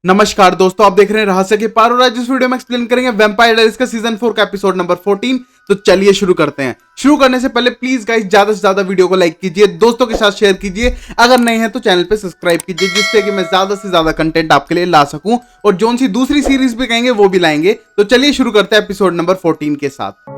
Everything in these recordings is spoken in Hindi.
नमस्कार दोस्तों, आप देख रहे हैं रहस्य के पार और आज इस वीडियो में एक्सप्लेन करेंगे वैम्पायर डायरीज का सीजन 4 का एपिसोड नंबर 14। तो चलिए शुरू करते हैं। शुरू करने से पहले प्लीज गाइस ज्यादा से ज्यादा वीडियो को लाइक कीजिए, दोस्तों के साथ शेयर कीजिए, अगर नए हैं तो चैनल पे सब्सक्राइब कीजिए, जिससे कि मैं ज्यादा से ज्यादा कंटेंट आपके लिए ला सकूं और जोन सी दूसरी सीरीज भी कहेंगे वो भी लाएंगे। तो चलिए शुरू करते हैं एपिसोड नंबर 14 के साथ।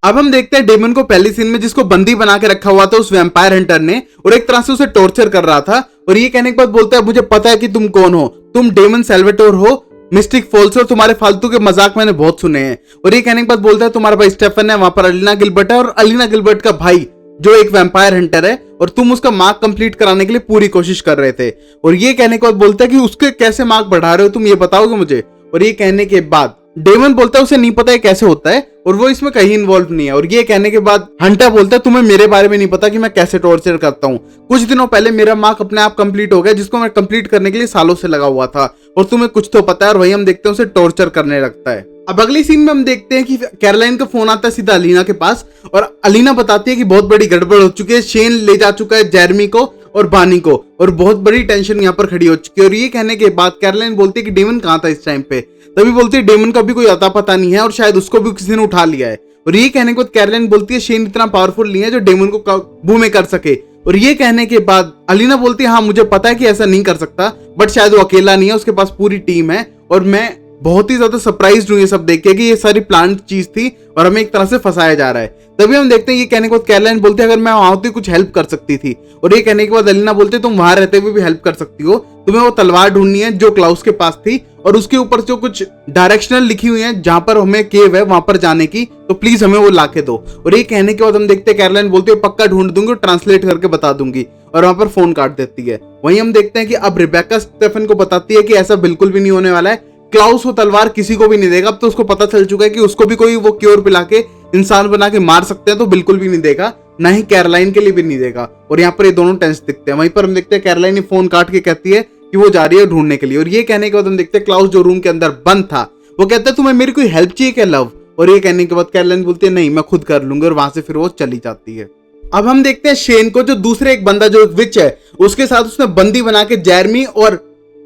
अब हम देखते हैं डेमन को पहली सीन में, जिसको बंदी बना के रखा हुआ था उस वैम्पायर हंटर ने, और एक तरह से उसे टॉर्चर कर रहा था। और ये कहने के बाद बोलता है, मुझे पता है कि तुम कौन हो, तुम डेमन सेल्वेटोर हो, मिस्टिक फॉल्स, और तुम्हारे फालतू के मजाक मैंने बहुत सुने हैं। और ये कहने के बाद बोलता है, तुम्हारा भाई स्टेफन है, वहां पर अलीना गिलबर्ट है, और अलीना गिलबर्ट का भाई जो एक वैम्पायर हंटर है, और तुम उसका मार्क कंप्लीट कराने के लिए पूरी कोशिश कर रहे थे। और ये कहने के बाद बोलता है कि उसके कैसे मार्क बढ़ा रहे हो तुम, ये बताओगे मुझे। और ये कहने के बाद डेमन बोलता है उसे नहीं पता है कैसे होता है और वो इसमें कहीं इन्वॉल्व नहीं है। और ये कहने के बाद हंटर बोलता है, तुम्हें मेरे बारे में नहीं पता कि मैं कैसे टॉर्चर करता हूँ। कुछ दिनों पहले मेरा मार्क अपने आप कंप्लीट हो गया, जिसको मैं कंप्लीट करने के लिए सालों से लगा हुआ था, और तुम्हें कुछ तो पता है। और वही हम देखते हैं उसे टॉर्चर करने लगता है। अब अगली सीन में हम देखते हैं कि कैरोलाइन का फोन आता है सीधा अलीना के पास, और अलीना बताती है कि बहुत बड़ी गड़बड़ हो चुकी है, शेन ले जा चुका है जेरमी को और बानी को, और बहुत बड़ी टेंशन यहाँ पर खड़ी हो चुकी है। और ये कहने के बाद कैरोलाइन बोलती है कि डेमन कहाँ था इस टाइम पे। तभी बोलती है डेमन का भी कोई अता पता नहीं है और शायद उसको भी किसी ने उठा लिया है। और ये कहने के बाद कैरोलाइन बोलती है शेन इतना पावरफुल नहीं है जो डेमन को काबू में कर सके। और ये कहने के बाद अलीना बोलती है, हाँ मुझे पता है कि ऐसा नहीं कर सकता, बट शायद वो अकेला नहीं है, उसके पास पूरी टीम है। और मैं बहुत ही ज्यादा सरप्राइज्ड हूं ये सब देख के कि ये सारी प्लान चीज थी और हमें एक तरह से फंसाया जा रहा है। तभी हम देखते हैं ये कहने के बाद कैरोलाइन बोलती है, अगर मैं वहां होती कुछ हेल्प कर सकती थी। और ये कहने के बाद अलीना बोलते, तुम वहां रहते हुए भी हेल्प कर सकती हो, तुम्हें वो तलवार ढूंढनी है जो क्लाउस के पास थी, और उसके ऊपर जो कुछ डायरेक्शनल लिखी हुई है जहां पर हमें केव है वहां पर जाने की, तो प्लीज हमें वो लाके दो। और ये कहने के बाद हम देखते हैं कैरोलाइन बोलती है, पक्का ढूंढ दूंगी और ट्रांसलेट करके बता दूंगी, और वहां पर फोन काट देती है। वहीं हम देखते हैं कि अब रिबेका स्टेफन को बताती है कि ऐसा बिल्कुल भी नहीं होने वाला है, क्लाउस वो तलवार किसी को भी नहीं देगा। अब तो उसको पता चल चुका है कि उसको भी कोई वो क्योर पिला के इंसान बना के मार सकते हैं, तो बिल्कुल भी नहीं देगा, ना ही कैरोलाइन के लिए भी नहीं देगा। और यहाँ पर ये दोनों टेंस दिखते हैं। वहीं पर हम देखते हैं कैरोलाइन फोन काट के कहती है कि वो जा रही है ढूंढने के लिए। और ये कहने के बाद हम देखते हैं क्लाउस जो रूम के अंदर बंद था, वो कहता है, तुम्हें मेरी कोई हेल्प चाहिए क्या लव। और ये कहने के बाद कैरोलाइन बोलती है, नहीं मैं खुद कर लूंगी, और वहां से फिर वो चली जाती है। अब हम देखते हैं शेन को, जो दूसरे एक बंदा जो एक विच है उसके साथ उसने बंदी बना के जेरमी और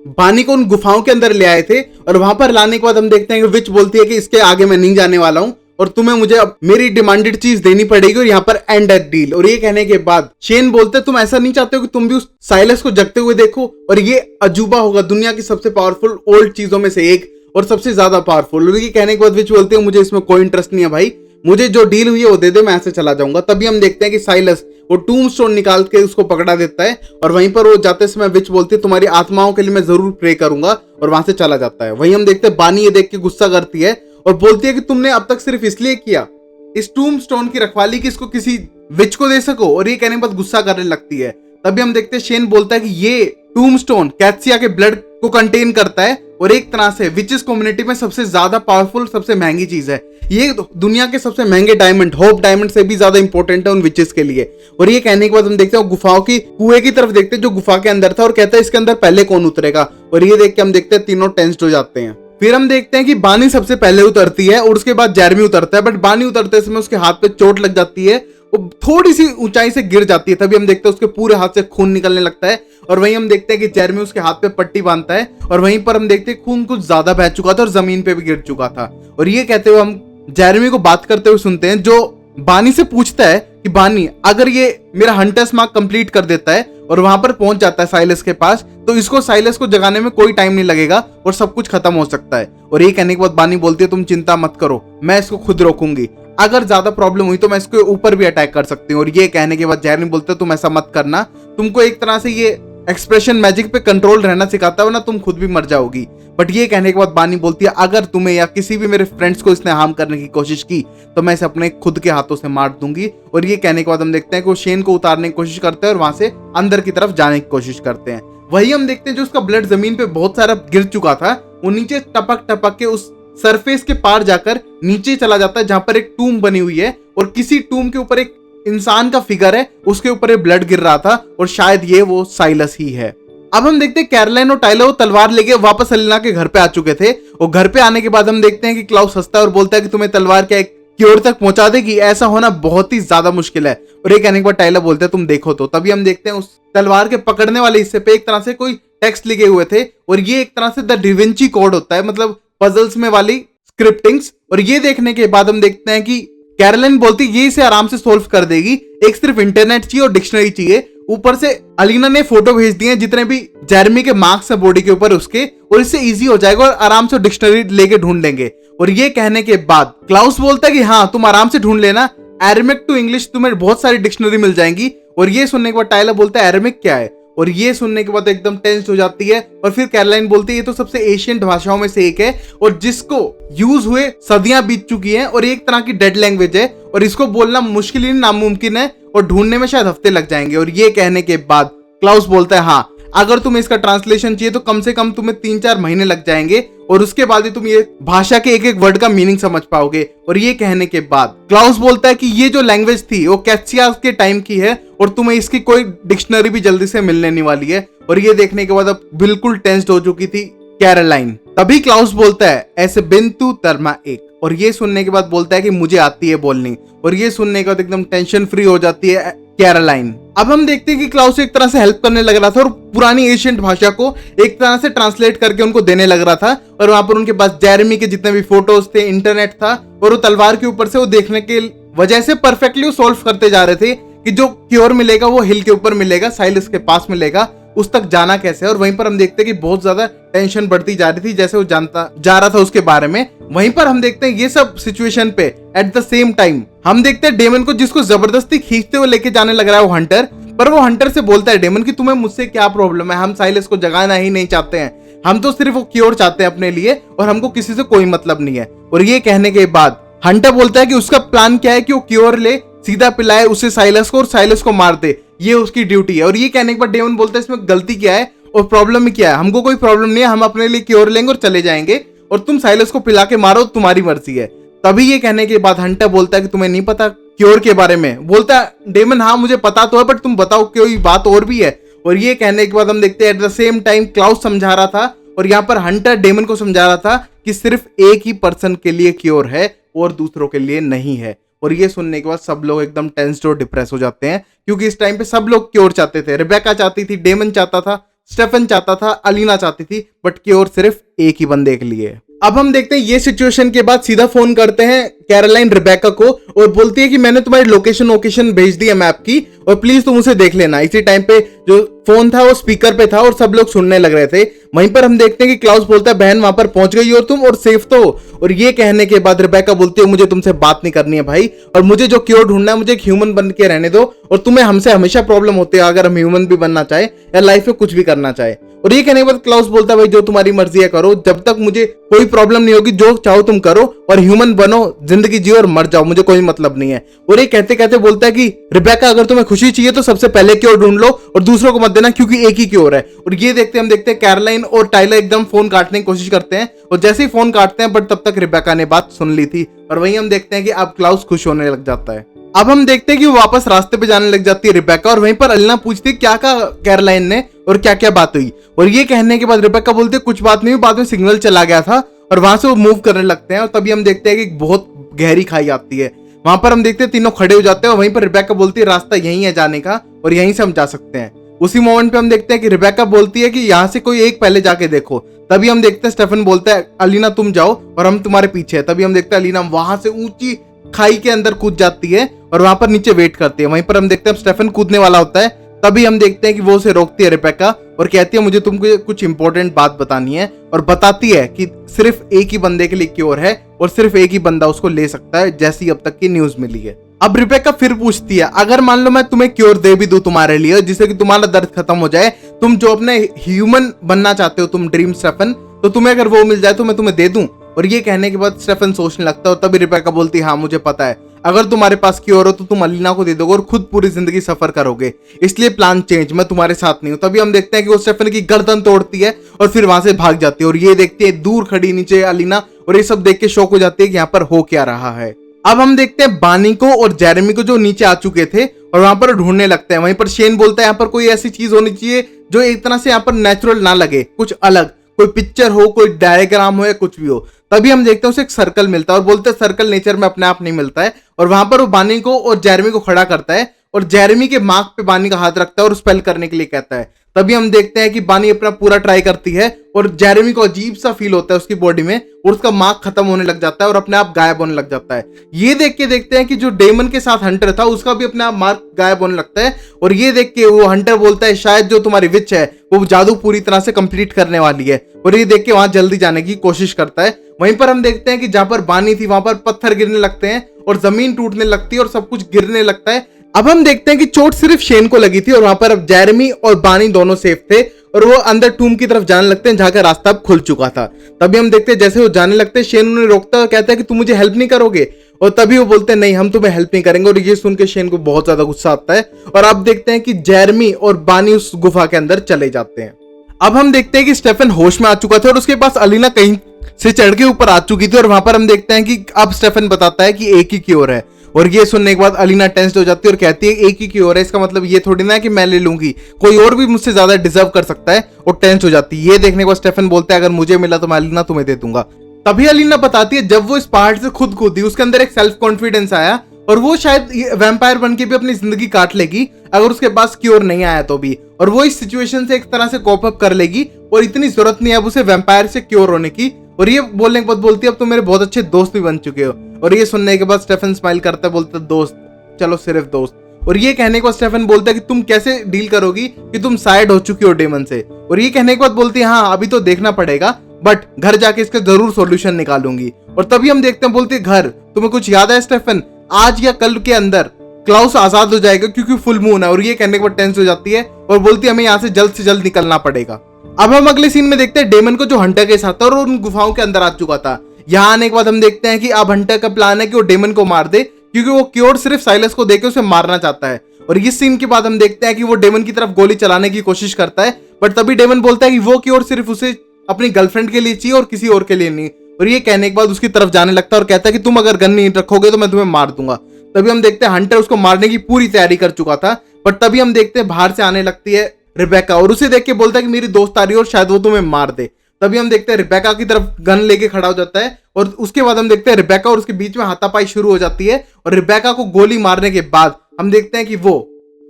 बानी को उन गुफाओं के अंदर ले आए थे। और वहां पर लाने के बाद हम देखते हैं कि विच बोलती है कि इसके आगे मैं नहीं जाने वाला हूं और तुम्हें मुझे अब मेरी डिमांडेड चीज देनी पड़ेगी, और यहाँ पर एंड एट डील। और ये कहने के बाद शेन बोलते हैं, तुम ऐसा नहीं चाहते हो कि तुम भी उस साइलस को जगते हुए देखो, और ये अजूबा होगा, दुनिया की सबसे पावरफुल ओल्ड चीजों में से एक और सबसे ज्यादा पावरफुल। और ये कहने के बाद विच बोलते हैं, मुझे इसमें कोई इंटरेस्ट नहीं है भाई, मुझे जो डील हुई है वो दे दे, मैं ऐसे चला जाऊंगा। तभी हम देखते हैं कि साइलस वो टूम स्टोन निकाल के उसको पकड़ा देता है, और वहीं पर वो जाते समय विच बोलती है, तुम्हारी आत्माओं के लिए मैं जरूर प्रे करूंगा, और वहां से चला जाता है। वहीं हम देखते हैं बानी ये देख के गुस्सा करती है और बोलती है कि तुमने अब तक सिर्फ इसलिए किया इस टूम स्टोन की रखवाली कि इसको किसी विच को दे सको। और ये कहने के बाद गुस्सा करने लगती है। तभी हम देखते हैं शेन बोलता है कि ये टूम स्टोन कैथसिया के ब्लड को कंटेन करता है, और एक तरह से विचेस कम्युनिटी में सबसे ज्यादा पावरफुल सबसे महंगी चीज है। ये दुनिया के सबसे महंगे डायमंड, होप डायमंड से भी ज्यादा इंपॉर्टेंट है उन विचेस के लिए। और ये कहने के बाद हम देखते हैं गुफाओं की कुएं की तरफ देखते हैं जो गुफा के अंदर था, और कहता है इसके अंदर पहले कौन उतरेगा। और ये देख के हम देखते हैं तीनों टेंस्ड हो जाते हैं। फिर हम देखते हैं कि बानी सबसे पहले उतरती है और उसके बाद जेरमी उतरता है, बट बानी उतरते समय उसके हाथ पे चोट लग जाती है, वो थोड़ी सी ऊंचाई से गिर जाती है। तभी हम देखते हैं उसके पूरे हाथ से खून निकलने लगता है, और वहीं हम देखते हैं कि जेरमी उसके हाथ पे पट्टी बांधता है, और वहीं पर हम देखते हैं खून कुछ ज्यादा बह चुका था और जमीन पे भी गिर चुका था। और ये कहते हुए हम जेरमी को बात करते हुए सुनते हैं, जो बानी से पूछता है कि बानी, अगर ये मेरा हंटर्स मार्क कंप्लीट कर देता है और वहां पर पहुंच जाता है साइलस के पास, तो इसको साइलस को जगाने में कोई टाइम नहीं लगेगा और सब कुछ खत्म हो सकता है। और ये कहने के बाद बानी बोलती है, तुम चिंता मत करो, मैं इसको खुद रोकूंगी, अगर ज्यादा प्रॉब्लम हुई तो मैं इसके ऊपर भी अटैक कर सकती हूँ। और ये कहने के बाद जेरमी बोलते, तुम ऐसा मत करना, तुमको एक तरह से ये एक्सप्रेशन मैजिक पे कंट्रोल रहना सिखाता है, वरना तुम खुद भी मर जाओगी। बट ये कहने के बाद बानी बोलती है, अगर तुम्हें या किसी भी मेरे फ्रेंड्स को इसने हार्म करने की कोशिश की तो मैं इसे अपने खुद के हाथों से मार दूंगी। और ये कहने के बाद हम देखते हैं कि वो शेन को उतारने की कोशिश करते हैं और वहां से अंदर की तरफ जाने की कोशिश करते हैं। वही हम देखते हैं जो उसका ब्लड जमीन पे बहुत सारा गिर चुका था, वो नीचे टपक टपक के उस सरफेस के पार जाकर नीचे चला जाता है, जहां पर एक टूम बनी हुई है, और किसी टूम के ऊपर एक इंसान का फिगर है, उसके ऊपर एक ब्लड गिर रहा था, और शायद ये वो साइलस ही है। अब हम देखते हैं कैरोलाइन और टाइलर वो तलवार लेके वापस अलीना के घर पे आ चुके थे, और घर पे आने के बाद हम देखते हैं कि क्लाउस हंसता है और बोलता है कि तुम्हें तलवार क्या एक क्योर तक पहुंचा देगी, ऐसा होना बहुत ही ज्यादा मुश्किल है, और ये कहने के बाद टाइलर बोलते हैं तुम देखो। तो तभी हम देखते हैं उस तलवार के पकड़ने वाले हिस्से पे एक तरह से कोई टेक्स्ट लिखे हुए थे, और ये एक तरह से द डिविंची कोड होता है, मतलब पजल्स में वाली स्क्रिप्टिंग्स। और ये देखने के बाद हम देखते हैं कि कैरोलाइन बोलती ये इसे आराम से सोल्व कर देगी, एक सिर्फ इंटरनेट चाहिए और डिक्शनरी चाहिए। ऊपर से अलीना ने फोटो भेज दिए जितने भी जेरेमी के मार्क्स है बॉडी के ऊपर उसके, और इससे इजी हो जाएगा और आराम से डिक्शनरी लेके ढूंढ लेंगे। और ये कहने के बाद क्लाउस बोलता है कि हाँ तुम आराम से ढूंढ लेना, एरेमिक टू इंग्लिश तुम्हें बहुत सारी डिक्शनरी मिल जाएंगी। और ये सुनने के बाद टाइलर बोलता है एरेमिक क्या है, और ये सुनने के बाद एकदम टेंस हो जाती है। और फिर कैरोलाइन बोलती है ये तो सबसे एशियंट भाषाओं में से एक है, और जिसको यूज हुए सदियां बीत चुकी हैं, और एक तरह की डेड लैंग्वेज है, और इसको बोलना मुश्किल ही नामुमकिन है, और ढूंढने में शायद हफ्ते लग जाएंगे। और ये कहने के बाद क्लाउस बोलता है हाँ अगर तुम्हें इसका ट्रांसलेशन चाहिए तो कम से कम तुम्हें 3-4 महीने लग जाएंगे, और उसके बाद ही तुम ये भाषा के एक एक वर्ड का मीनिंग समझ पाओगे। और ये कहने के बाद क्लाउस बोलता है कि ये जो लैंग्वेज थी वो कैसिया के टाइम की है, और तुम्हें इसकी कोई डिक्शनरी भी जल्दी से मिलने नहीं वाली है। और ये देखने के बाद अब बिल्कुल टेंस्ड हो चुकी थी कैरोलाइन। तभी क्लाउस बोलता है ऐसे बिंतु तर्मा एक, और ये सुनने के बाद बोलता है कि मुझे आती है बोलनी। और ये सुनने के बाद एकदम टेंशन फ्री हो जाती है कैरोलाइन। अब हम देखते हैं कि क्लाउस एक तरह से हेल्प करने लग रहा था, और पुरानी एशियंट भाषा को एक तरह से ट्रांसलेट करके उनको देने लग रहा था। और वहां पर उनके पास जेरेमी के जितने भी फोटोज थे, इंटरनेट था, और वो तलवार के ऊपर से वो देखने के वजह से परफेक्टली वो सॉल्व करते जा रहे थे कि जो क्योर मिलेगा वो हिल के ऊपर मिलेगा, साइलस के पास मिलेगा, उस तक जाना कैसे है। और वहीं पर हम देखते हैं कि बहुत ज्यादा टेंशन बढ़ती जा रही थी जैसे वो जानता जा रहा था उसके बारे में। वहीं पर हम देखते हैं ये सब सिचुएशन पे एट द सेम टाइम हम देखते हैं डेमन को, जिसको जबरदस्ती खींचते हुए लेके जाने लग रहा है वो हंटर। पर वो हंटर से बोलता है डेमन कि तुम्हें मुझसे क्या प्रॉब्लम है, हम साइलस को जगाना ही नहीं चाहते हैं, हम तो सिर्फ वो क्योर चाहते हैं अपने लिए, और हमको किसी से कोई मतलब नहीं है। और ये कहने के बाद हंटर बोलता है कि उसका प्लान क्या है कि वो क्योर ले, सीधा पिलाए उसे साइलस को, और साइलस को मार दे, ये उसकी ड्यूटी है। और ये कहने के बाद डेमन बोलता है इसमें गलती क्या है और प्रॉब्लम क्या है, हमको कोई प्रॉब्लम नहीं है, हम अपने लिए क्योर लेंगे और चले जाएंगे, और तुम साइलस को पिला के मारो तुम्हारी मर्जी है। तभी ये कहने के बाद हंटर बोलता है कि तुम्हें नहीं पता क्योर के बारे में। बोलता है डेमन हाँ मुझे पता तो है, बट तुम बताओ कोई बात और भी है। और ये कहने के बाद हम देखते हैं at the same time clause समझा रहा था, और यहाँ पर हंटर डेमन को समझा रहा था कि सिर्फ एक ही पर्सन के लिए क्योर है और दूसरों के लिए नहीं है। और ये सुनने के बाद सब लोग एकदम टेंस्ड और डिप्रेस हो जाते हैं, क्योंकि इस टाइम पे सब लोग क्योर चाहते थे। रिबेका चाहती थी, डेमन चाहता था, स्टेफन चाहता था, अलीना चाहती थी, बट क्योर सिर्फ एक ही बंदे के लिए। अब हम देखते हैं ये सिचुएशन के बाद सीधा फोन करते हैं कैरोलाइन रिबेका को, और बोलती है कि मैंने तुम्हारी लोकेशन भेज दी है मैप की, और प्लीज तुम उसे देख लेना। इसी टाइम पे जो फोन था वो स्पीकर पे था और सब लोग सुनने लग रहे थे। वहीं पर हम देखते हैं कि क्लाउस बोलता है बहन वहां पर पहुंच गई हो तुम, और सेफ तो हो। और ये कहने के बाद रिबेका बोलती है मुझे तुमसे बात नहीं करनी है भाई, और मुझे जो क्योर ढूंढना है मुझे एक ह्यूमन बन के रहने दो, और तुम्हें हमसे हमेशा प्रॉब्लम होती है अगर हम ह्यूमन भी बनना चाहे या लाइफ में कुछ भी करना चाहे। और ये कहने के बाद क्लाउस बोलता है भाई जो तुम्हारी मर्जी है करो, जब तक मुझे कोई प्रॉब्लम नहीं होगी, जो चाहो तुम करो, और ह्यूमन बनो, जिंदगी जियो और मर जाओ, मुझे कोई मतलब नहीं है। और ये कहते कहते बोलता है कि रिबेका अगर तुम्हें खुशी चाहिए तो सबसे पहले क्योर ढूंढ लो और दूसरों को मत देना, क्योंकि एक ही क्योर है। और ये हम देखते हैं कैरोलाइन और टाइलर एकदम फोन काटने की कोशिश करते हैं, और जैसे ही फोन काटते हैं बट तब तक रिबेका ने बात सुन ली थी। और वहीं हम देखते हैं कि अब क्लाउस खुश होने लग जाता है। अब हम देखते हैं कि वो वापस रास्ते पे जाने लग जाती है रिबेका, और वहीं पर अलीना पूछती है क्या कहा कैरोलाइन ने और क्या क्या बात हुई। और ये कहने के बाद रिबेका बोलती है कुछ बात नहीं, बाद में सिग्नल चला गया था, और वहां से वो मूव करने लगते हैं। और तभी हम देखते हैं कि बहुत गहरी खाई आती है, वहां पर हम देखते हैं तीनों खड़े हो जाते हैं, और वहीं पर रिबेका बोलती है रास्ता यही है जाने का, और यहीं से हम जा सकते हैं। उसी मोमेंट पे हम देखते हैं कि रिबेका बोलती है कि यहाँ से कोई एक पहले जाके देखो। तभी हम देखते हैं स्टेफन बोलता है अलीना तुम जाओ और हम तुम्हारे पीछे है। तभी हम देखते हैं अलीना वहां से ऊंची खाई के अंदर कूद जाती है और वहां पर नीचे वेट करती है। वहीं पर हम देखते हैं स्टेफन कूदने वाला होता है, तभी हम देखते हैं कि वो उसे रोकती है रिबेका, और कहती है मुझे तुमको कुछ इंपॉर्टेंट बात बतानी है, और बताती है कि सिर्फ एक ही बंदे के लिए क्योर है और सिर्फ एक ही बंदा उसको ले सकता है, जैसी अब तक की न्यूज मिली है। अब रिबेका फिर पूछती है अगर मान लो मैं तुम्हें क्योर दे भी दूं तुम्हारे लिए, जिससे कि तुम्हारा दर्द खत्म हो जाए, तुम जो अपने ह्यूमन बनना चाहते हो तुम ड्रीम स्टेफन, तो तुम्हें अगर वो मिल जाए तो मैं तुम्हें दे दूं। और ये कहने के बाद स्टेफन सोचने लगता है, और तभी रिबेका बोलती है हाँ मुझे पता है, अगर तुम्हारे पास क्योर हो तो तुम अलीना को दे दोगे और खुद पूरी जिंदगी सफर करोगे, इसलिए प्लान चेंज, मैं तुम्हारे साथ नहीं हूं। तभी हम देखते हैं कि वो स्टेफन की गर्दन तोड़ती है और फिर वहां से भाग जाती है। और ये देखती है दूर खड़ी नीचे अलीना, और ये सब देख के शौक हो जाती है कि यहाँ पर हो क्या रहा है। अब हम देखते हैं बानी को और जेरेमी को जो नीचे आ चुके थे और वहां पर ढूंढने लगते हैं। वहीं पर शेन बोलता है यहाँ पर कोई ऐसी चीज होनी चाहिए जो एक तरह से यहाँ पर नेचुरल ना लगे, कुछ अलग, कोई पिक्चर हो, कोई डायग्राम हो या कुछ भी हो। तभी हम देखते हैं उसे एक सर्कल मिलता है और बोलते हैं सर्कल नेचर में अपने आप नहीं मिलता है। और वहां पर वो बानी को और जेरेमी को खड़ा करता है और जेरेमी के मार्क पे बानी का हाथ रखता है और स्पेल करने के लिए कहता है। तभी हम देखते हैं कि बानी अपना पूरा ट्राई करती है और जेरेमी को अजीब सा फील होता है उसकी बॉडी में और उसका मार्क खत्म होने लग जाता है और अपने आप गायब होने लग जाता है। ये देख के देखते हैं कि जो डेमन के साथ हंटर था उसका भी अपने आप मार्क गायब होने लगता है और ये देख के वो हंटर बोलता है शायद जो तुम्हारी विच है वो जादू पूरी तरह से कंप्लीट करने वाली है और ये देख के वहां जल्दी जाने की कोशिश करता है। वहीं पर हम देखते हैं कि जहां पर बानी थी वहां पर पत्थर गिरने लगते हैं और जमीन टूटने लगती है और सब कुछ गिरने लगता है। अब हम देखते हैं कि चोट सिर्फ शेन को लगी थी और वहां पर अब जेरेमी और बानी दोनों सेफ थे और वो अंदर टूम की तरफ जाने लगते हैं जहां का रास्ता अब खुल चुका था। तभी हम देखते हैं जैसे वो जाने लगते हैं शेन उन्हें रोकता है और कहता है कि तुम मुझे हेल्प नहीं करोगे और तभी वो बोलते हैं नहीं हम तुम्हें हेल्प नहीं करेंगे और ये सुन के शेन को बहुत ज्यादा गुस्सा आता है और अब देखते हैं कि जेरेमी और बानी उस गुफा के अंदर चले जाते हैं। अब हम देखते हैं कि स्टेफन होश में आ चुका था और उसके पास अलीना कहीं से चढ़ के ऊपर आ चुकी थी और वहां पर हम देखते हैं कि अब स्टेफन बताता है कि एक ही क्योर है और ये सुनने के बाद अलीना टेंस्ड हो जाती है और कहती है एक ही क्योर है, इसका मतलब ये थोड़ी ना है कि मैं ले लूंगी, कोई और भी मुझसे ज्यादा डिजर्व कर सकता है और टेंस हो जाती है। ये देखने के बाद स्टेफन बोलता है अगर मुझे मिला तो मैं अलीना तुम्हें दे दूंगा। तभी अलीना बताती है जब वो इस पहाड़ से खुद कूदी उसके अंदर एक सेल्फ कॉन्फिडेंस आया और वो शायद वैम्पायर बन के भी अपनी जिंदगी काट लेगी अगर उसके पास क्योर नहीं आया तो भी, और वो इस सिचुएशन से एक तरह से कोप अप कर लेगी और इतनी जरूरत नहीं है अब उसे वैम्पायर से क्योर होने की। और ये बोलने के बाद बोलती है अब तो मेरे बहुत अच्छे दोस्त भी बन चुके हो और ये सुनने के बाद स्टेफन स्माइल करता है, बोलता है दोस्त, चलो सिर्फ दोस्त। और ये कहने के बाद स्टेफन बोलता है कि तुम कैसे डील करोगी कि तुम साइड हो चुकी हो डेमन से, और ये कहने के बाद बोलती है हाँ अभी तो देखना पड़ेगा बट घर जाके इसका जरूर सॉल्यूशन निकालूंगी। और तभी हम देखते हैं बोलती है घर, तुम्हें कुछ याद है स्टेफन, आज या कल के अंदर क्लाउस आजाद हो जाएगा क्योंकि फुल मून है। और ये कहने के बाद टेंस हो जाती है और बोलती है हमें यहाँ से जल्द निकलना पड़ेगा। अब हम अगले सीन में देखते हैं डेमन को जो हंटर के साथ था और उन गुफाओं के अंदर आ चुका था। यहाँ आने के बाद हम देखते हैं कि अब हंटर का प्लान है कि वो डेमन को मार दे क्योंकि वो क्योर सिर्फ साइलस को देके उसे मारना चाहता है। और इस सीन के बाद हम देखते हैं कि वो डेमन की तरफ गोली चलाने की कोशिश करता है बट तभी डेमन बोलता है कि वो क्योर सिर्फ उसे अपनी गर्लफ्रेंड के लिए चाहिए और किसी और के लिए नहीं। और ये कहने के बाद उसकी तरफ जाने लगता है और कहता है कि तुम अगर गन नहीं रखोगे तो मैं तुम्हें मार दूंगा। तभी हम देखते हैं हंटर उसको मारने की पूरी तैयारी कर चुका था बट तभी हम देखते हैं बाहर से आने लगती है रिबेका और उसे देख के बोलता है कि मेरी दोस्त आ रही है और शायद वो तुम्हें मार दे। तभी हम देखते हैं रिबेका की तरफ गन लेके खड़ा हो जाता है और उसके बाद हम देखते हैं रिबेका और उसके बीच में हाथापाई शुरू हो जाती है और रिबेका को गोली मारने के बाद हम देखते हैं कि वो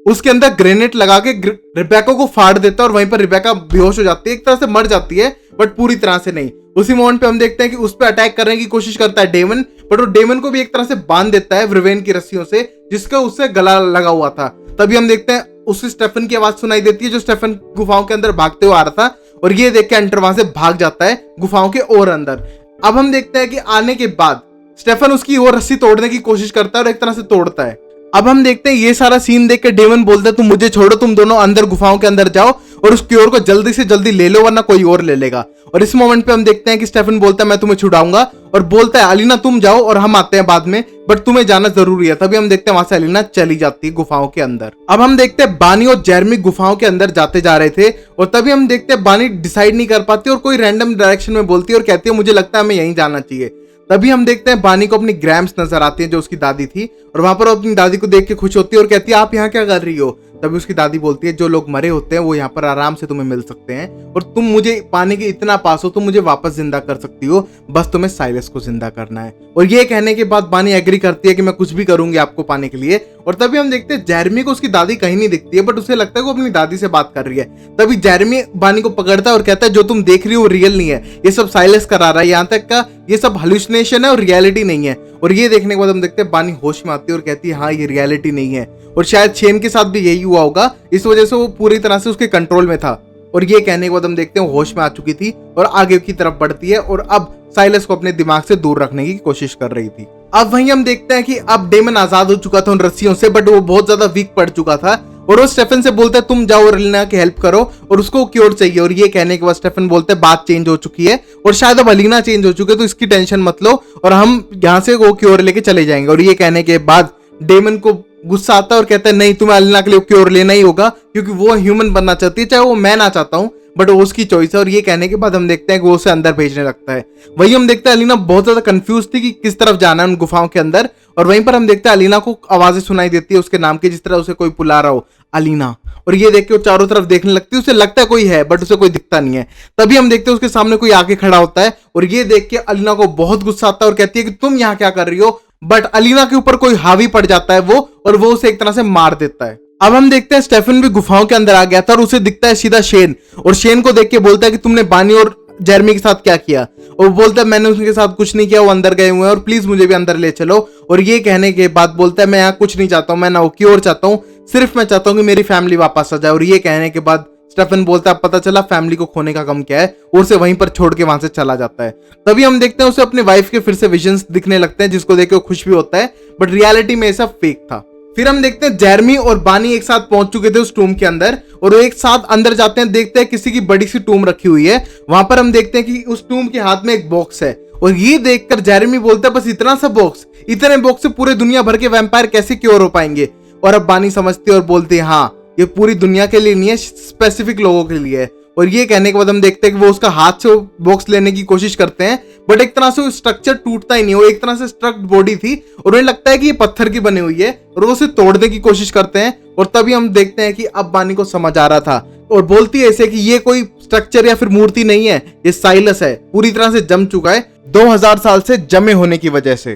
उसके अंदर ग्रेनेड लगा के रिबेका को फाड़ देता है और वहीं पर रिबेका बेहोश हो जाती है, एक तरह से मर जाती है बट पूरी तरह से नहीं। उसी मोमेंट पे हम देखते हैं कि उस पर अटैक करने की कोशिश करता है डेमन बट वो डेमन को भी एक तरह से बांध देता है रिवेन की रस्सियों से जिसका उससे गला लगा हुआ था। तभी हम देखते हैं उसे स्टेफन की आवाज सुनाई देती है जो स्टेफन गुफाओं के अंदर भागते हुए आ रहा था और ये देख के एंटर वहां से भाग जाता है गुफाओं के और अंदर। अब हम देखते हैं कि आने के बाद स्टेफन उसकी और रस्सी तोड़ने की कोशिश करता है और एक तरह से तोड़ता है। अब हम देखते हैं ये सारा सीन देख के डेमन बोलता है तुम मुझे छोड़ो, तुम दोनों अंदर गुफाओं के अंदर जाओ और उस क्योर को जल्दी से जल्दी ले लो वरना कोई और ले लेगा। और इस मोमेंट पे हम देखते हैं कि स्टेफन बोलता है मैं तुम्हें छुड़ाऊंगा और बोलता है अलीना तुम जाओ और हम आते हैं बाद में बट तुम्हें जाना जरूरी है। तभी हम देखते हैं वहां से अलीना चली जाती है गुफाओं के अंदर। अब हम देखते हैं बानी और जेरेमी गुफाओं के अंदर जाते जा रहे थे और तभी हम देखते हैं बानी डिसाइड नहीं कर पाती और कोई रैंडम डायरेक्शन में बोलती है और कहती है मुझे लगता है हमें यहीं जाना चाहिए। तभी हम देखते हैं बानी को अपनी ग्रैम्स नजर आती है जो उसकी दादी थी और वहां पर वो अपनी दादी को देख के खुश होती है और कहती है आप यहाँ क्या कर रही हो। तभी उसकी दादी बोलती है जो लोग मरे होते हैं वो यहाँ पर आराम से तुम्हें मिल सकते हैं और तुम मुझे पाने के इतना पास हो तुम मुझे वापस जिंदा कर सकती हो, बस तुम्हें साइलस को जिंदा करना है। और ये कहने के बाद बानी एग्री करती है कि मैं कुछ भी करूंगी आपको पाने के लिए। और तभी हम देखते हैं जेरेमी को उसकी दादी कहीं नहीं दिखती है बट उसे लगता है वो अपनी दादी से बात कर रही है। तभी जेरेमी बानी को पकड़ता है और कहता है जो तुम देख रही हो वो रियल नहीं है, ये सब साइलस करा रहा है, यहाँ तक का ये सब हेलुसिनेशन है और रियलिटी नहीं है। और ये देखने के बाद हम देखते हैं बानी होश में आती है और कहती है हाँ ये रियलिटी नहीं है और शायद शेन के साथ भी यही हुआ होगा, इस वजह से वो पूरी तरह से उसके कंट्रोल में था। और ये कहने के बाद हम देखते हैं होश में आ चुकी थी और आगे की तरफ बढ़ती है और अब साइलस को अपने दिमाग से दूर रखने की कोशिश कर रही थी। अब वहीं हम देखते हैं कि अब डेमन आजाद हो चुका था उन रस्सियों से बट वो बहुत ज्यादा वीक पड़ चुका था और वो स्टेफन से बोलता है तुम जाओ और अलीना की हेल्प करो और उसको क्योर चाहिए। और ये कहने के बाद स्टेफन बोलते हैं बात चेंज हो चुकी है और शायद अब अलीना चेंज हो चुके तो इसकी टेंशन मत लो और हम यहाँ से वो क्योर लेके चले जाएंगे। और ये कहने के बाद डेमन को गुस्सा आता है और कहता है नहीं तुम्हें अलीना के लिए क्योर लेना ही होगा क्योंकि वो ह्यूमन बनना चाहती है, चाहे वो मैं ना चाहता हूँ बट वो उसकी चॉइस है। और ये कहने के बाद हम देखते हैं कि वो उसे अंदर भेजने लगता है। वहीं हम देखते हैं अलीना बहुत ज्यादा कंफ्यूज थी कि किस तरफ जाना है उन गुफाओं के अंदर और वहीं पर हम देखते हैं अलीना को आवाजें सुनाई देती है उसके नाम की जिस तरह उसे कोई बुला रहा हो अलीना। और ये देख के वो चारों तरफ देखने लगती है, उसे लगता है कोई है बट उसे कोई दिखता नहीं है। तभी हम देखते हैं उसके सामने कोई आके खड़ा होता है और ये देख के अलीना को बहुत गुस्सा आता है और कहती है कि तुम यहाँ क्या कर रही हो, बट अलीना के ऊपर कोई हावी पड़ जाता है वो, और वो उसे एक तरह से मार देता है। अब हम देखते हैं स्टेफन भी गुफाओं के अंदर आ गया था और उसे दिखता है सीधा शेन, और शेन को देख के बोलता है कि तुमने बानी और जेरमी के साथ क्या किया, और वो बोलता है मैंने उनके साथ कुछ नहीं किया, वो अंदर गए हुए हैं और प्लीज मुझे भी अंदर ले चलो। और ये कहने के बाद बोलता है मैं यहाँ कुछ नहीं चाहता हूँ, मैं ना क्योर चाहता हूँ, सिर्फ मैं चाहता हूँ कि मेरी फैमिली वापस आ जाए। और ये कहने के बाद स्टेफन बोलता है अब पता चला फैमिली को खोने का गम क्या है, और उसे वहीं पर छोड़ के वहां से चला जाता है। तभी हम देखते हैं उसे अपनी वाइफ के फिर से विजन्स दिखने लगते हैं, जिसको देख के वो खुश भी होता है, बट रियलिटी में ये सब फेक था। फिर हम देखते हैं जेरमी और बानी एक साथ पहुंच चुके थे उस टूम के अंदर, और वो एक साथ अंदर जाते हैं, देखते हैं किसी की बड़ी सी टूम रखी हुई है। वहां पर हम देखते हैं कि उस टूम के हाथ में एक बॉक्स है, और ये देखकर जेरमी बोलता है बस इतना सा बॉक्स, इतने बॉक्स से पूरे दुनिया भर के वैम्पायर कैसे क्योर हो पाएंगे। और अब बानी समझती है और बोलती है हाँ ये पूरी दुनिया के लिए नहीं है, स्पेसिफिक लोगों के लिए है। और ये कहने के बाद हम देखते हैं कि वो उसका हाथ से बॉक्स लेने की कोशिश करते हैं, बट एक तरह से वो स्ट्रक्चर टूटता ही नहीं, वो एक तरह से स्ट्रक्ड बॉडी थी और उन्हें लगता है कि ये पत्थर की बनी हुई है, और वो उसे तोड़ने की कोशिश करते हैं। और तभी हम देखते हैं कि अब बानी को समझ आ रहा था, और बोलती है ऐसे कि ये कोई स्ट्रक्चर या फिर मूर्ति नहीं है, ये साइलस है, पूरी तरह से जम चुका है 2000 साल से जमे होने की वजह से,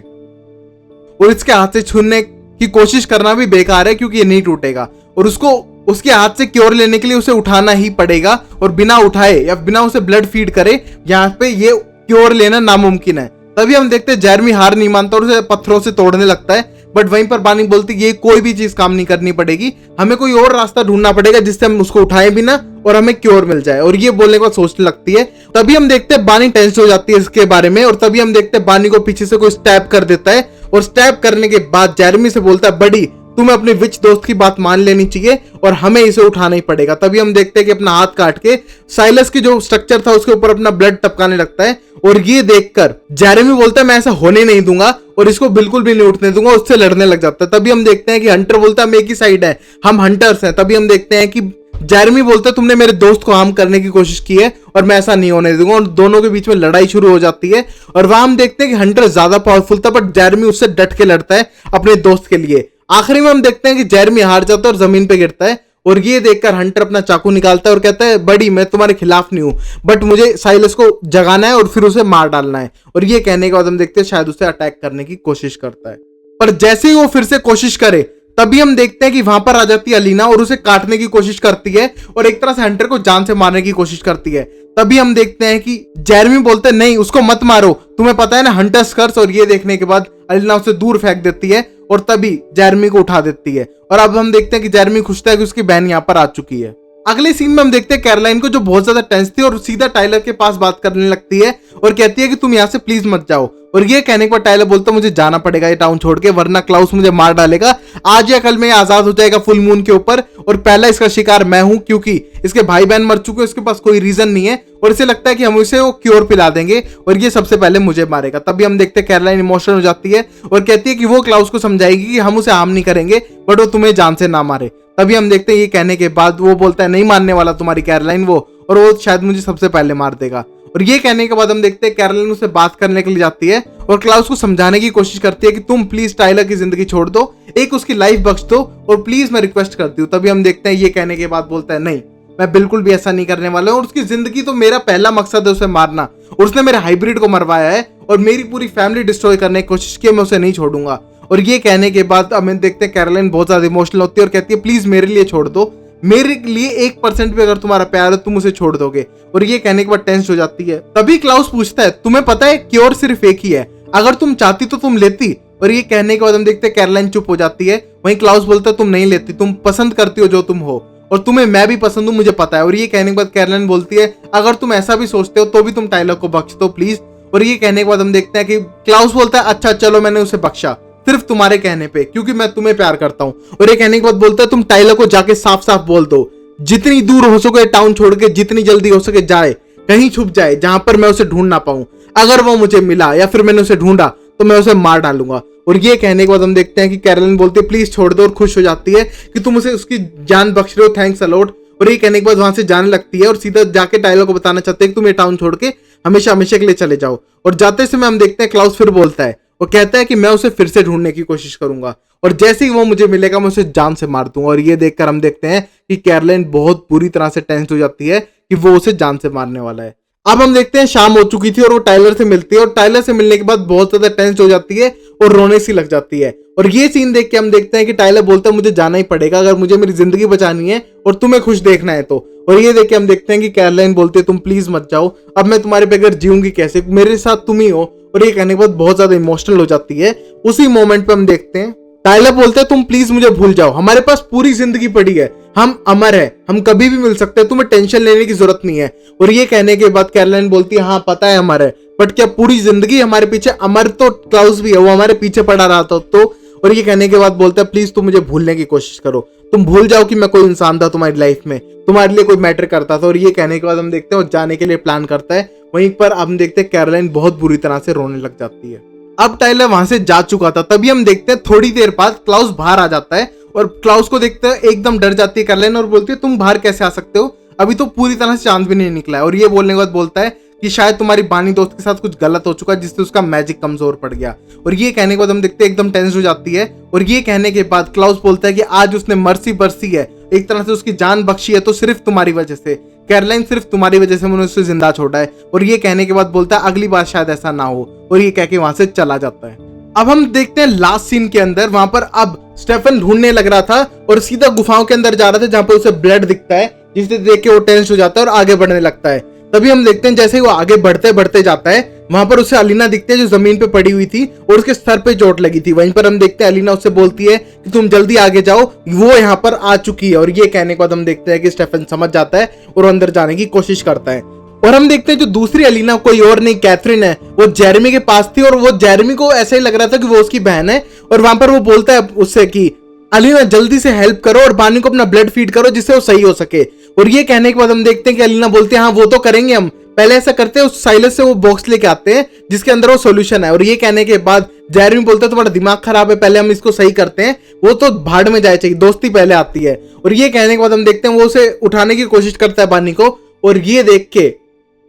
और इसके हाथ से छूने की कोशिश करना भी बेकार है क्योंकि ये नहीं टूटेगा, और उसको उसके हाथ से क्योर लेने के लिए उसे उठाना ही पड़ेगा, और बिना उठाए या बिना उसे ब्लड फीड करे यहाँ पे ये क्योर लेना नामुमकिन है। तभी हम देखते हैं जेरमी हार नहीं मानता और उसे पत्थरों से तोड़ने लगता है, बट वहीं पर बानी बोलती है ये कोई भी चीज काम नहीं करनी पड़ेगी, हमें कोई और रास्ता ढूंढना पड़ेगा जिससे हम उसको उठाए भी ना और हमें क्योर मिल जाए। और ये बोलने के बाद सोचने लगती है। तभी हम देखते हैं बानी टेंस हो जाती है इसके बारे में, और तभी हम देखते हैं बानी को पीछे से कोई स्टैब कर देता है, और स्टैब करने के बाद जेरमी से बोलता है बड़ी तुम्हें अपने विच दोस्त की बात मान लेनी चाहिए और हमें इसे उठाना ही पड़ेगा। तभी हम देखते हैं कि अपना हाथ काट के साइलस की जो स्ट्रक्चर था उसके ऊपर अपना ब्लड टपकाने लगता है, और ये देखकर जेरेमी बोलता है मैं ऐसा होने नहीं दूंगा और इसको बिल्कुल भी नहीं उठने दूंगा, उससे लड़ने लग जाता है। तभी हम देखते हैं कि हंटर बोलता है हम एक ही साइड है, हम हंटर्स हैं। तभी हम देखते हैं कि जेरेमी बोलता है तुमने मेरे दोस्त को हार्म करने की कोशिश की है और मैं ऐसा नहीं होने दूंगा, और दोनों के बीच में लड़ाई शुरू हो जाती है। और वहां हम देखते हैं कि हंटर ज्यादा पावरफुल था, बट जेरेमी उससे डट के लड़ता है अपने दोस्त के लिए। आखिरी में हम देखते हैं कि जेरेमी हार जाता है और जमीन पे गिरता है, और ये देखकर हंटर अपना चाकू निकालता है और कहता है बड़ी मैं तुम्हारे खिलाफ नहीं हूं, बट मुझे साइलस को जगाना है और फिर उसे मार डालना है। और ये कहने के बाद हम देखते हैं शायद उसे अटैक करने की कोशिश करता है, पर जैसे ही वो फिर से कोशिश करे तभी हम देखते हैं कि वहां पर आ जाती है अलीना और उसे काटने की कोशिश करती है और एक तरह से हंटर को जान से मारने की कोशिश करती है। तभी हम देखते हैं कि जेरेमी बोलते हैं नहीं उसको मत मारो, तुम्हें पता है ना हंटर्स कर्स। और ये देखने के बाद अलीना उसे दूर फेंक देती है और तभी जेरेमी को उठा देती है। और अब हम देखते हैं कि जेरेमी खुश था कि उसकी बहन यहाँ पर आ चुकी है। अगले सीन में हम देखते हैं कैरोलाइन को जो बहुत ज्यादा टेंस थी और सीधा टाइलर के पास बात करने लगती है और कहती है कि तुम यहाँ से प्लीज मत जाओ। और ये कहने के बाद टाइलर बोलता है मुझे जाना पड़ेगा ये टाउन छोड़ के, वरना क्लाउस मुझे मार डालेगा। आज या कल में आजाद हो जाएगा फुल मून के ऊपर, और पहला इसका शिकार मैं हूं क्योंकि इसके भाई बहन मर चुके हैं, इसके पास कोई रीजन नहीं है और इसे लगता है कि हम इसे वो क्योर पिला देंगे और ये सबसे पहले मुझे मारेगा। तभी हम देखते हैं कैरोलाइन इमोशनल हो जाती है और कहती है कि वो क्लाउस को समझाएगी कि हम उसे हार्म नहीं करेंगे बट वो तुम्हें जान से ना मारे। तभी हम देखते हैं ये कहने के बाद वो बोलता है नहीं मानने वाला तुम्हारी कैरोलाइन वो, और वो शायद मुझे सबसे पहले मार देगा। और ये कहने के बाद हम देखते हैं कैरोलाइन उसे बात करने के लिए जाती है और क्लाउस को समझाने की कोशिश करती है कि तुम प्लीज टाइलर की जिंदगी छोड़ दो, एक उसकी लाइफ बख्श दो और प्लीज मैं रिक्वेस्ट करती हूँ। तभी हम देखते हैं ये कहने के बाद बोलता है नहीं मैं बिल्कुल भी ऐसा नहीं करने वाला हूँ, और उसकी जिंदगी तो मेरा पहला मकसद है उसे मारना, और उसने मेरे हाइब्रिड को मरवाया है और मेरी पूरी फैमिली डिस्ट्रॉय करने की कोशिश की, मैं उसे नहीं छोड़ूंगा। और ये कहने के बाद हमें देखते हैं कैरोलाइन बहुत ज्यादा इमोशनल होती है और कहती है प्लीज मेरे लिए छोड़ दो, मेरे लिए 1% भी अगर तुम्हारा प्यार है तुम उसे छोड़ दोगे। और ये कहने के बाद टेंस हो जाती है। तभी क्लाउस पूछता है तुम्हें पता है क्योर सिर्फ एक ही है, अगर तुम चाहती तो तुम लेती। और ये कहने के बाद हम देखते हैं कैरोलाइन चुप हो जाती है। वहीं क्लाउस बोलता है तुम नहीं लेती, तुम पसंद करती हो जो तुम हो और तुम्हें मैं भी पसंद हूं मुझे पता है। और ये कहने के बाद कैरोलाइन बोलती है अगर तुम ऐसा भी सोचते हो तो भी तुम टाइलर को बख्श दो प्लीज। और ये कहने के बाद हम देखते हैं कि क्लाउस बोलता है अच्छा चलो मैंने उसे बख्शा सिर्फ तुम्हारे कहने पे क्योंकि मैं तुम्हें प्यार करता हूं। और ये कहने के बाद बोलता है तुम टाइलर को जाके साफ साफ बोल दो जितनी दूर हो सके टाउन छोड़ के जितनी जल्दी हो सके जाए, कहीं छुप जाए जहां पर मैं उसे ढूंढ ना पाऊं। अगर वो मुझे मिला या फिर मैंने उसे ढूंढा तो मैं उसे मार डालूंगा। और ये कहने के बाद हम देखते हैं कि कैरोलाइन बोलती है प्लीज छोड़ दो और खुश हो जाती है कि तुम उसे उसकी जान बख्श रहे हो, थैंक्स अलॉट। और ये कहने के बाद वहां से जाने लगती है और सीधा जाके टाइलर को बताना चाहते हैं कि तुम ये टाउन छोड़ के हमेशा हमेशा के लिए चले जाओ। और जाते समय हम देखते हैं क्लाउस फिर बोलता है, वो कहता है कि मैं उसे फिर से ढूंढने की कोशिश करूंगा और जैसे ही वो मुझे मिलेगा मैं उसे जान से मार दूंगा। और ये देखकर हम देखते हैं कि कैरोलाइन बहुत बुरी तरह से टेंस हो जाती है कि वो उसे जान से मारने वाला है। अब हम देखते हैं शाम हो चुकी थी और वो टाइलर से मिलती है और टाइलर से मिलने के बाद बहुत ज्यादा टेंस हो जाती है और रोने सी लग जाती है। और ये सीन देख के हम देखते हैं कि टाइलर बोलता है मुझे जाना ही पड़ेगा अगर मुझे मेरी जिंदगी बचानी है और तुम्हें खुश देखना है तो। और ये देख के हम देखते हैं कि कैरोलाइन बोलती है तुम प्लीज मत जाओ, अब मैं तुम्हारे बगैर जीऊंगी कैसे, मेरे साथ तुम ही हो। और ये कहने के बाद बहुत ज्यादा इमोशनल हो जाती है। उसी मोमेंट पे हम देखते हैं टाइलर बोलते हैं तुम प्लीज मुझे भूल जाओ, हमारे पास पूरी जिंदगी पड़ी है, हम अमर है, हम कभी भी मिल सकते हैं, तुम्हें टेंशन लेने की जरूरत नहीं है। और ये कहने के बाद कैरोलाइन बोलती है हाँ पता है अमर है, बट क्या पूरी जिंदगी हमारे पीछे? अमर तो क्लाउस भी है, वो हमारे पीछे पड़ा रहा था तो। और ये कहने के बाद बोलता है प्लीज तुम मुझे भूलने की कोशिश करो, तुम भूल जाओ कि मैं कोई इंसान था तुम्हारी लाइफ में, तुम्हारे लिए कोई मैटर करता था। और ये कहने के बाद हम देखते हैं वो जाने के लिए प्लान करता है। वहीं पर हम देखते हैं कैरोलाइन बहुत बुरी तरह से रोने लग जाती है। अब टाइलर वहां से जा चुका था, तभी हम देखते हैं थोड़ी देर बाद क्लाउस बाहर आ जाता है और क्लाउस को देखते हैं एकदम डर जाती है कैरोलाइन और बोलती है तुम बाहर कैसे आ सकते हो, अभी तो पूरी तरह से चांद भी नहीं निकला है। और ये बोलने के बाद बोलता है कि शायद तुम्हारी बानी दोस्त के साथ कुछ गलत हो चुका है जिससे उसका मैजिक कमजोर पड़ गया। और ये कहने के बाद हम देखते हैं एकदम टेंस हो जाती है। और ये कहने के बाद क्लाउस बोलता है कि आज उसने मर्सी बरसी है, एक तरह से उसकी जान बख्शी है तो सिर्फ तुम्हारी वजह से कैरोलाइन, सिर्फ तुम्हारी वजह से मैंने उसे जिंदा छोड़ा है। और ये कहने के बाद बोलता है अगली बार शायद ऐसा ना हो। और ये कह के वहां से चला जाता है। अब हम देखते हैं लास्ट सीन के अंदर, वहां पर अब स्टेफन ढूंढने लग रहा था और सीधा गुफाओं के अंदर जा रहा था जहां पर उसे ब्लड दिखता है, जिसे देख के वो टेंस हो जाता है और आगे बढ़ने लगता है। तभी हम देखते हैं जैसे ही वो आगे बढ़ते बढ़ते जाता है वहां पर उसे अलीना दिखती है जो जमीन पे पड़ी हुई थी और उसके सर पे चोट लगी थी। वहीं पर हम देखते हैं अलीना उससे बोलती है कि तुम जल्दी आगे जाओ, वो यहाँ पर आ चुकी है। और ये कहने के बाद हम देखते हैं कि स्टेफन समझ जाता है और अंदर जाने की कोशिश करता है। और हम देखते हैं जो दूसरी अलीना कोई और नहीं कैथरीन है, वो जेरेमी के पास थी और वो जेरेमी को ऐसा ही लग रहा था कि वो उसकी बहन है। और वहां पर वो बोलता है उससे कि अलीना जल्दी से हेल्प करो और बानी को अपना ब्लड फीड करो जिससे वो सही हो सके। और ये कहने के बाद हम देखते हैं कि अलीना बोलती है हाँ वो तो करेंगे हम, पहले ऐसा करते हैं उस साइलस से वो बॉक्स लेके आते हैं जिसके अंदर वो सॉल्यूशन है। और ये कहने के बाद जेरेमी बोलता है तुम्हारा दिमाग खराब है, पहले हम इसको सही करते हैं, वो तो भाड़ में जाए चाहिए, दोस्ती पहले आती है। और ये कहने के बाद हम देखते हैं वो उसे उठाने की कोशिश करता है बानी को। और ये देख के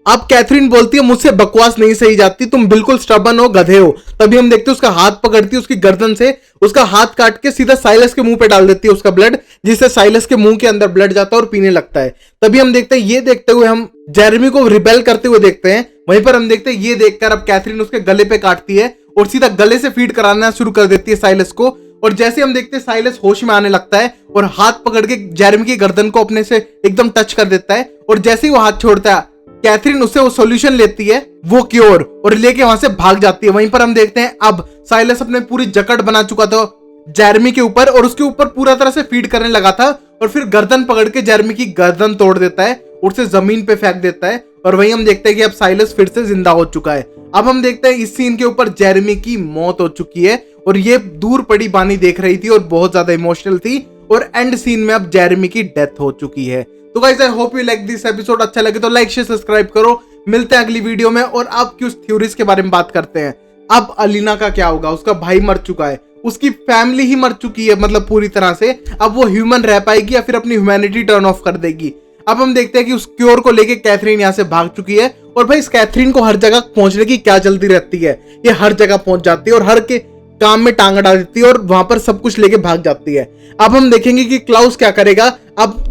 अब कैथरीन बोलती है मुझसे बकवास नहीं सही जाती, तुम बिल्कुल स्टबर्न हो, गधे हो। तभी हम देखते हैं उसका हाथ पकड़ती है, उसकी गर्दन से उसका हाथ काट के सीधा साइलस के मुंह पे डाल देती है उसका ब्लड, जिससे साइलस के मुंह के अंदर ब्लड जाता है और पीने लगता है। तभी हम देखते हैं ये देखते हुए हम जेरेमी को रिबेल करते हुए देखते हैं। वहीं पर हम देखते हैं ये देखकर अब कैथरीन उसके गले पे काटती है और सीधा गले से फीड कराना शुरू कर देती है साइलस को। और जैसे हम देखते हैं साइलस होश में आने लगता है और हाथ पकड़ के जेरेमी की गर्दन को अपने से एकदम टच कर देता है। और जैसे ही वो हाथ छोड़ता है कैथरीन उससे वो सॉल्यूशन लेती है, वो क्योर, और लेके वहां से भाग जाती है। वहीं पर हम देखते हैं अब साइलस अपने पूरी जकड़ बना चुका था जेरेमी के ऊपर और उसके ऊपर पूरा तरह से फीड करने लगा था और फिर गर्दन पकड़ के जेरेमी की गर्दन तोड़ देता है और उसे जमीन पे फेंक देता है। और वहीं हम देखते हैं कि अब साइलस फिर से जिंदा हो चुका है। अब हम देखते हैं इस सीन के ऊपर जेरेमी की मौत हो चुकी है और ये दूर पड़ी बानी देख रही थी और बहुत ज्यादा इमोशनल थी। और एंड सीन में अब जेरेमी की डेथ हो चुकी है। तो guys I hope you like this episode, अच्छा लगे तो लाइक शेयर सब्सक्राइब करो। मिलते हैं अगली वीडियो में और अब की उस थ्योरीज के बारे में बात करते हैं। अब अलीना का क्या होगा, उसका भाई मर चुका है, उसकी फैमिली ही मर चुकी है मतलब पूरी तरह से, अब वो ह्यूमन रह पाएगी या फिर अपनी ह्यूमैनिटी टर्न ऑफ कर देगी। अब हम देखते हैं कि उस क्योर को लेके कैथरीन यहाँ से भाग चुकी है। और भाई इस कैथरीन को हर जगह पहुंचने की क्या जल्दी रहती है, ये हर जगह पहुंच जाती है और हर के काम में टांग अड़ा देती है और वहां पर सब कुछ लेके भाग जाती है। अब हम देखेंगे कि क्लाउस क्या करेगा। अब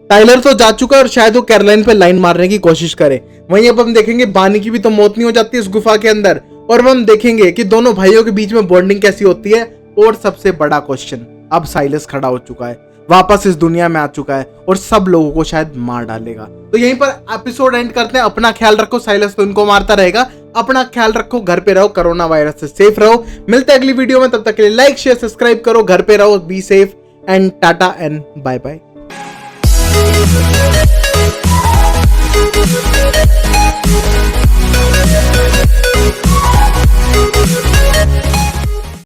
टाइलर तो जा चुका है और शायद वो कैरोलाइन पे लाइन मारने की कोशिश करे। वहीं अब हम देखेंगे बानी की भी तो मौत नहीं हो जाती इस गुफा के अंदर। और हम देखेंगे कि दोनों भाइयों के बीच में बॉन्डिंग कैसी होती है। और सबसे बड़ा क्वेश्चन, अब साइलस खड़ा हो चुका है, वापस इस दुनिया में आ चुका है और सब लोगों को शायद मार डालेगा। तो यहीं पर एपिसोड एंड करते हैं। अपना ख्याल रखो, साइलस तो इनको मारता रहेगा, अपना ख्याल रखो, घर पे रहो, कोरोना वायरस से सेफ रहो। मिलते हैं अगली वीडियो में, तब तक के लिए लाइक शेयर सब्सक्राइब करो, घर पे रहो, be safe and tata and bye bye.